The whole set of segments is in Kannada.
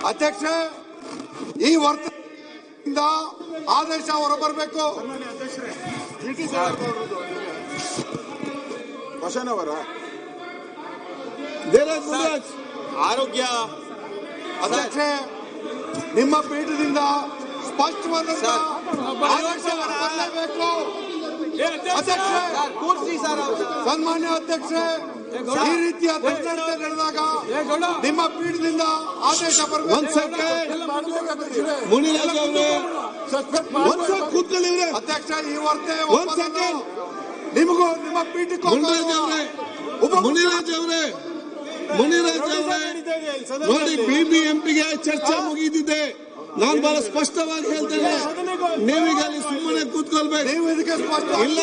ಅಧ್ಯಕ್ಷ, ಈ ವರ್ತನೆಯಿಂದ ಆದೇಶ ಹೊರಬರಬೇಕು. ವಶನವರ ಆರೋಗ್ಯ ಅಧ್ಯಕ್ಷ, ನಿಮ್ಮ ಪೀಠದಿಂದ ಸ್ಪಷ್ಟವಾದಂತ ಆದೇಶ ಹೊರಬರಬೇಕು. ಅಧ್ಯಕ್ಷ, ಸನ್ಮಾನ್ಯ ಅಧ್ಯಕ್ಷ, ಈ ರೀತಿಯ ದುರ್ನಡತೆ ನಡೆದಾಗ ನಿಮ್ಮ ಪೀಠದಿಂದ ಆದೇಶ ಬರಬೇಕು. ಅಧ್ಯಕ್ಷ, ಈ ವರ್ತನೆ ನಿಮಗೂ ನಿಮ್ಮ ಪೀಠಕ್ಕೂ ಮುನಿರಾಜ್ ಅವರೇ ನೋಡಿ, ಬಿಬಿಎಂಪಿಗೆ ಚರ್ಚೆ ಮುಗಿದಿದೆ. ನಾನು ಬಹಳ ಸ್ಪಷ್ಟವಾಗಿ ಹೇಳ್ತೇನೆ, ನೀವೀಗ ಅಲ್ಲಿ ಸುಮ್ಮನೆ ಕೂತ್ಕೊಳ್ಬೇಕು. ನೀವು ಇದಕ್ಕೆ ಸ್ಪಷ್ಟ ಇಲ್ಲ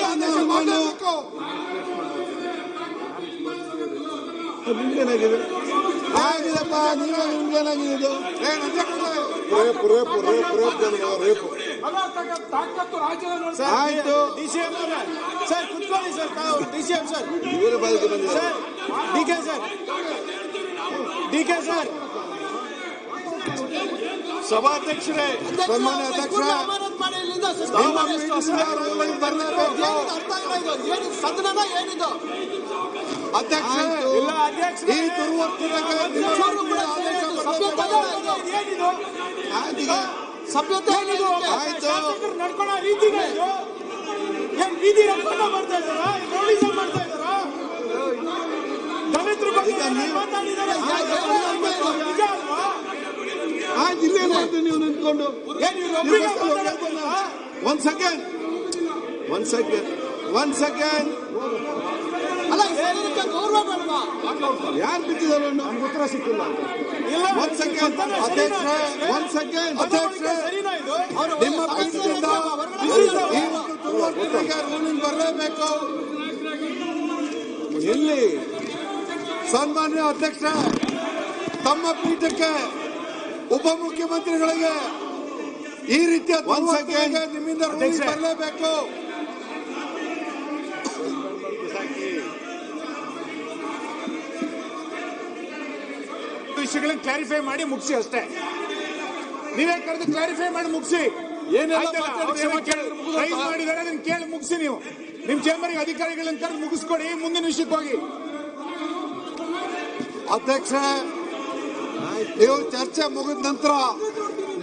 ನಿಮ್ಗೇನಾಗಿದೆ? ಆಗಿದಪ್ಪ, ನಿಮ್ಗೇನಾಗಿದೆ? ಇದು ಆಯ್ತು. ಡಿಸಿಎಂ ಸರ್ ಕುತ್ಕೊಳ್ಳಿ ಸರ್, ತಾವು ಡಿಸಿಎಂ ಸರ್, ಇವರ ಬಾಲಿಗೆ ಬಂದಿದೆ. ಡಿಕೆ ಸರ್, ಡಿಕೆ ಸರ್, ಸಭಾಧ್ಯಕ್ಷರೇ, ಸನ್ಮಾನ್ಯ ಅಧ್ಯಕ್ಷ, ಅಧ್ಯಕ್ಷ, ಈ ಸಭ್ಯತೆ ನಡ್ಕೊಳ್ಳೋ ರೀತಿನೇ ಇದು. ಏನ್ ಬೀದಿ ರಂಪಾಟ ಮಾಡ್ತಾ ಇದ್ದಾರಾ? ರೌಡಿಸಂ ಮಾಡ್ತಾ ಇದ್ದಾರಾ? ದಲಿತರ ಬಗ್ಗೆ ಮಾತಾಡಿದ್ದಾರೆ. ನಿಜ ಅಲ್ವಾ? ಇಲ್ಲೇ ಮಾಡ್ತೀನಿ ನೀವು ನಿಂತ್ಕೊಂಡು. ಒಂದ್ ಸೆಕೆಂಡ್ ಅಲ್ಲ, ಗೌರವ ಬೇಡವಾ? ಯಾರು ಬಿಟ್ಟಿದ್ದಾರೆ? ಉತ್ತರ ಸಿಕ್ಕಿಲ್ಲ. ಒಂದ್ ಸೆಕೆಂಡ್ ನಿಮ್ಮ ಪೀಠದಿಂದ ರೂಲಿಂಗ್ ಬರಲೇಬೇಕು. ಎಲ್ಲಿ ಸನ್ಮಾನ್ಯ ಅಧ್ಯಕ್ಷ, ತಮ್ಮ ಪೀಠಕ್ಕೆ ಉಪಮುಖ್ಯಮಂತ್ರಿಗಳಿಗೆ ಈ ರೀತಿಯ ನಿಮ್ಮಿಂದ ರೂಲಿಂಗ್ ಬರಲೇಬೇಕು. ವಿಷಯಗಳನ್ನ ಕ್ಲಾರಿಫೈ ಮಾಡಿ ಮುಗಿಸಿ ಅಷ್ಟೇ. ನೀವೇ ಕರೆದು ಕ್ಲಾರಿಫೈ ಮಾಡಿ ಮುಗಿಸಿ. ಮಾಡಿದ್ದಾರೆ ಅದನ್ನ ಕೇಳಿ ಮುಗಿಸಿ. ನೀವು ನಿಮ್ ಚೇಂಬರ್ಗೆ ಅಧಿಕಾರಿಗಳನ್ನ ಕರೆದು ಮುಗಿಸ್ಕೊಡಿ, ಮುಂದಿನ ವಿಷಯಕ್ಕೆ ಹೋಗಿ. ಅಧ್ಯಕ್ಷ, ನೀವು ಚರ್ಚೆ ಮುಗಿದ ನಂತರ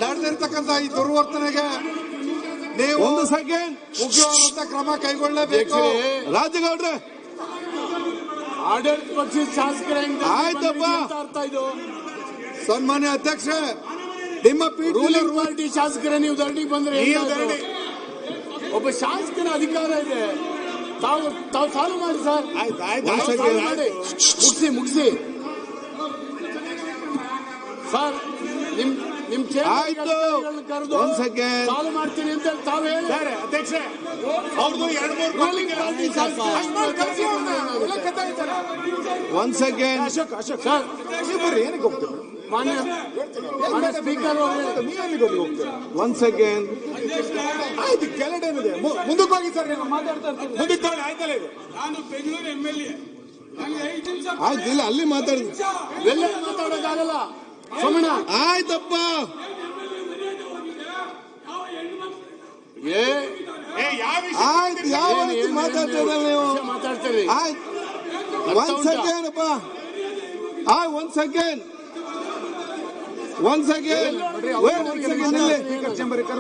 ನಡೆದಿರ್ತಕ್ಕಂಥ ಈ ದುರ್ವರ್ತನೆಗೆ ನೀವು ಒಂದು ಸೆಕೆಂಡ್ ಉಗ್ರವಾದಂತ ಕ್ರಮ ಕೈಗೊಳ್ಳಲೇಬೇಕು. ರಾಜಗೌಡ್ರೆ, ಆಡಳಿತ ಪಕ್ಷದ ಶಾಸಕರ ಆಯ್ತಪ್ಪ. ಅರ್ಥ ಇದು. ಸನ್ಮಾನ್ಯ ಅಧ್ಯಕ್ಷ, ನಿಮ್ಮ ರೂಲಿಂಗ್ ಪಾರ್ಟಿ ಶಾಸಕರ ನೀವು ಧರಣಿಗೆ ಬಂದ್ರೆ ಒಬ್ಬ ಶಾಸಕನ ಅಧಿಕಾರ ಇದೆ. ತಾವು ಸಾಲ್ವ್ ಮಾಡಿ ಸರ್. ಮುಗಿಸಿ ಸರ್. ನಿಮ್ ಕರೆದು ಸಾಲ್ವ್ ಮಾಡ್ತೀನಿ ಅಂತ ತಾವು ಹೇಳಿ. ಅಧ್ಯಕ್ಷ, ಅವ್ರದ್ದು 2-3 ರೂಲಿಂಗ್ ಪಾರ್ಟಿ ಒಂದ್ ಸೆಕೆಂಡ್ ಅಶೋಕ್ ಸರ್, ಏನಕ್ಕೆ ಹೋಗ್ತೀವಿ? ಮಾನ್ಯ ಸ್ಪೀಕರ್ ಒಂದ್ ಸೆಕೆಂಡ್ ಆಯ್ತು. ಕೆಳಗೇನಿದೆ ಮುಂದಕ್ಕೆ ಹೋಗಿ ಸರ್. ನೀವು ಮಾತಾಡ್ತಾ ಇರ್ತೀವಿ. ಮುಂದಕ್ಕೆ ಹೋಗಿ. ಆಯ್ತಲ್ಲ, ಇದು ನಾನು ಬೆಂಗಳೂರು MLA. ಆಯ್ತು. ಇಲ್ಲ, ಅಲ್ಲಿ ಮಾತಾಡಿದ ಎಲ್ಲ ಮಾತಾಡೋದಾಗಲ್ಲ. ಸೋಮಣ್ಣ ಆಯ್ತಪ್ಪ. ಆಯ್ತು, ಯಾವ ರೀತಿ ಮಾತಾಡ್ತೀರ ನೀವು? ಮಾತಾಡ್ತೀರಿ. ಆಯ್ತು, ಒಂದ್ ಸೆಕೆಂಡ್ ಅಪ್ಪ. ಒಂದ್ ಸೆಕೆಂಡ್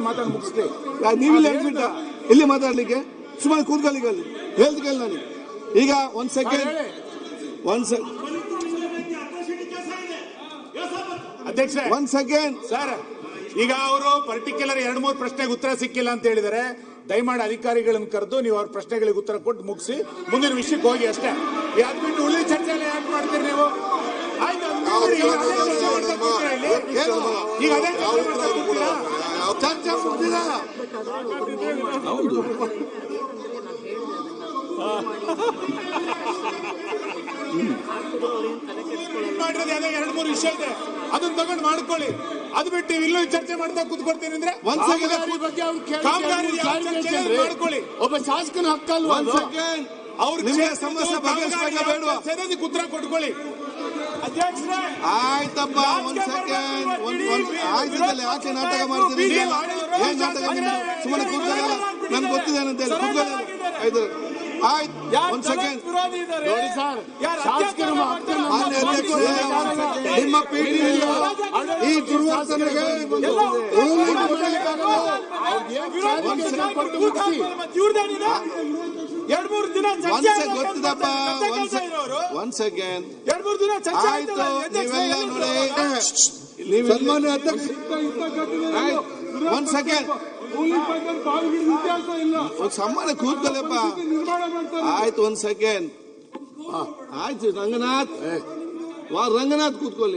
ಮಾತಾಡಿ ಮುಗಿಸ್ತೀವಿ. ನೀವಿಲ್ಲ ಹೇಳ್ಬಿಟ್ಟ ಇಲ್ಲಿ ಮಾತಾಡ್ಲಿಕ್ಕೆ? ಸುಮ್ಮನೆ ಕೂತ್ಕೊಳ್ಳಿಕ್ಕೆ ಅಲ್ಲಿ ಹೇಳ್ದು ಕೇಳಿ ನನಗೆ. ಈಗ ಒಂದ್ ಸೆಕೆಂಡ್ ಅಧ್ಯಕ್ಷ, ಒಂದ್ ಸೆಕೆಂಡ್ ಸರ್. ಈಗ ಅವರು ಪರ್ಟಿಕ್ಯುಲರ್ 2-3 ಪ್ರಶ್ನೆಗೆ ಉತ್ತರ ಸಿಕ್ಕಿಲ್ಲ ಅಂತ ಹೇಳಿದರೆ, ದಯಮಾಡಿ ಅಧಿಕಾರಿಗಳನ್ನು ಕರೆದು ನೀವು ಅವ್ರ ಪ್ರಶ್ನೆಗಳಿಗೆ ಉತ್ತರ ಕೊಟ್ಟು ಮುಗಿಸಿ ಮುಂದಿನ ವಿಷಯಕ್ಕೆ ಹೋಗಿ ಅಷ್ಟೇ. ಯಾದ್ಬಿಟ್ಟು ಉಳಿದ ಚರ್ಚೆ ಯಾಕೆ ಮಾಡ್ತೀರಿ ನೀವು? ಆಯ್ತು, ಈಗ ಅದೇ ಚರ್ಚೆ ಮುಗಿದಿಲ್ಲ. ಮಾಡಿರೋದು ಅದೇ 2-3 ವಿಷಯ ಇದೆ, ಅದನ್ನ ತಗೊಂಡು ಮಾಡ್ಕೊಳ್ಳಿ. ಅದು ಬಿಟ್ಟು ಇಲ್ಲೂ ಚರ್ಚೆ ಮಾಡ್ತಾ ಕೂತ್ಕೊಡ್ತೀನಿ ಅಂದ್ರೆ ಮಾಡ್ಕೊಳ್ಳಿ. ಒಬ್ಬ ಶಾಸಕನ ಹಕ್ಕಲ್ವಾ? ಅವ್ರ ಸಮಸ್ಯೆ ಬಗೆಹರಿಸಬೇಡ, ಉತ್ತರ ಕೊಟ್ಕೊಳ್ಳಿ. ಆಯ್ತಪ್ಪ ಒಂದ್ ಸೆಕೆಂಡ್ ಆಯ್ತಿದ್ದಲ್ಲ ಯಾಕೆ ನಾಟಕ ಮಾಡ್ತೀನಿ ಏನ್ ನಾಟಕ ಸುಮ್ಮನೆ ಕೂತ್ಕೊಳ್ಳಲ್ಲ ನನ್ಗೆ ಗೊತ್ತಿದೆ ಅಂತ ಹೇಳಿ ಕೂತ್ಕೊಳ್ಳಲ್ಲ ಆಯ್ತು ಆಯ್ತು ಒಂದ್ ಸೆಕೆಂಡ್ ನೋಡಿ ಸರ್, ಶಾಸಕರು ಮಾನ್ಯ ಅಧ್ಯಕ್ಷರೇ, ನಿಮ್ಮ ಪೀಠದಿಂದ ಈ ದುರ್ವರ್ತನೆಗೆ ruling ಕೊಡ್ಲಿಕ್ಕಾಗಲ್ಲ. ಗೊತ್ತಿದಪ್ಪ ಒಂದ್ ಸೆಕೆಂಡ್ ಆಯ್ತು ನೀವೆಲ್ಲ ನೋಡಿ ಸನ್ಮಾನ್ಯ ಅಧ್ಯಕ್ಷ ಒಂದ್ ಸೆಕೆಂಡ್ ಒಂದ್ ಸಮ್ಮಾನ ಕೂತ್ಕೊಳ್ಳಪ್ಪ ಆಯ್ತು ಒಂದ್ ಸೆಕೆಂಡ್ ಆಯ್ತು ರಂಗನಾಥ್ ಕೂತ್ಕೊಳ್ಳಿ